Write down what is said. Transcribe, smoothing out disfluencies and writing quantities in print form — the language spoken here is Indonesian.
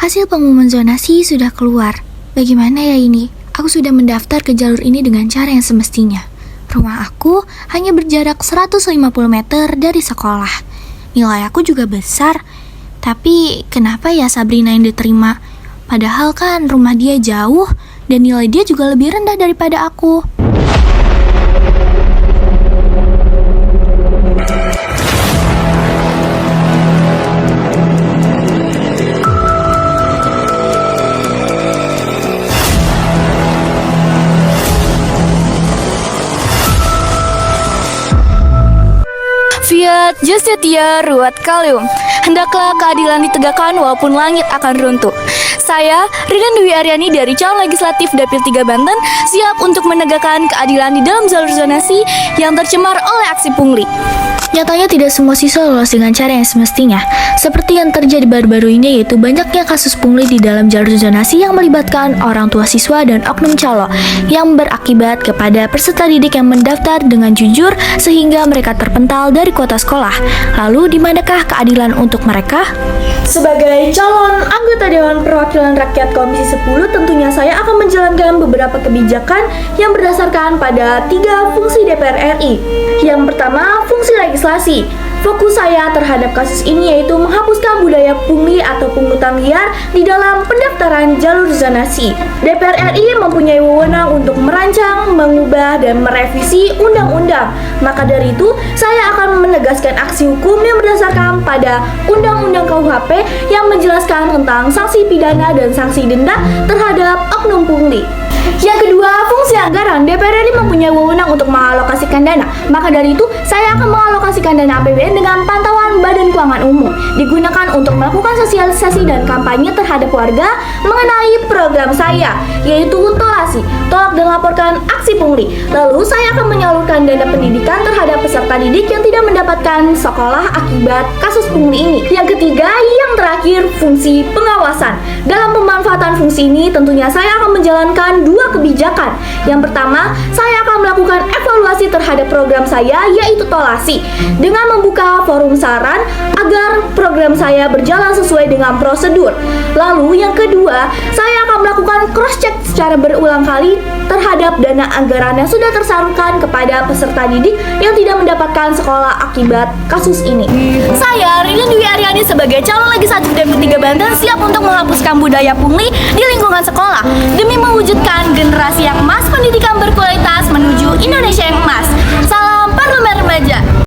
Hasil pengumuman zonasi sudah keluar. Bagaimana ya ini? Aku sudah mendaftar ke jalur ini dengan cara yang semestinya. Rumah aku hanya berjarak 150 meter dari sekolah. Nilai aku juga besar. Tapi kenapa ya Sabrina yang diterima? Padahal kan rumah dia jauh dan nilai dia juga lebih rendah daripada aku. Fiat Justitia Ruat Kalium. Hendaklah keadilan ditegakkan walaupun langit akan runtuh. Saya, Ririn Dwi Aryani dari calon legislatif Dapil 3 Banten, siap untuk menegakkan keadilan di dalam jalur zonasi yang tercemar oleh aksi pungli. Nyatanya tidak semua siswa lolos dengan cara yang semestinya. Seperti yang terjadi baru-baru ini, yaitu banyaknya kasus pungli di dalam jalur zonasi yang melibatkan orang tua siswa dan oknum calo, yang berakibat kepada peserta didik yang mendaftar dengan jujur sehingga mereka terpental dari kuota sekolah. Lalu di manakah keadilan untuk mereka? Sebagai calon anggota Dewan Perwakilan Rakyat Komisi 10, tentunya saya akan menjalankan beberapa kebijakan yang berdasarkan pada 3 fungsi DPR RI. Yang pertama, fungsi legislasi. Fokus saya terhadap kasus ini yaitu menghapuskan budaya pungli atau pungutan liar di dalam pendaftaran jalur zonasi. DPR RI mempunyai wewenang untuk merancang, mengubah, dan merevisi undang-undang. Maka dari itu, saya akan menegaskan aksi hukum yang berdasarkan pada Undang-Undang KUHP yang menjelaskan tentang sanksi pidana dan sanksi denda terhadap oknum pungli. Yang kedua, fungsi anggaran. DPR RI mempunyai wewenang untuk mengalokasikan dana. Maka dari itu, saya akan mengalokasikan dana APBN dengan pantauan Badan Keuangan Umum, digunakan untuk melakukan sosialisasi dan kampanye terhadap warga mengenai program saya, yaitu Tolasi, tolak dan laporkan aksi pungli. Lalu, saya akan menyalurkan dana pendidikan terhadap peserta didik yang tidak mendapatkan sekolah akibat kasus pungli ini. Yang ketiga, yang terakhir, fungsi pengawasan. Dalam pemanfaatan fungsi ini, tentunya saya akan menjalankan 2 kebijakan. Yang pertama, saya akan melakukan evaluasi terhadap program saya, yaitu Tolasi, dengan membuka forum saran agar program saya berjalan sesuai dengan prosedur. Lalu yang kedua, saya akan melakukan cross-check secara berulang kali terhadap dana anggaran yang sudah tersalurkan kepada peserta didik yang tidak mendapatkan sekolah akibat kasus ini. Saya, Ririn Dwi Aryani, sebagai calon legislatif Dapil 3 Banten, siap untuk menghapuskan budaya pungli di lingkungan sekolah demi mewujudkan generasi yang emas, pendidikan berkualitas menuju Indonesia yang emas. Salam Parlemen Remaja.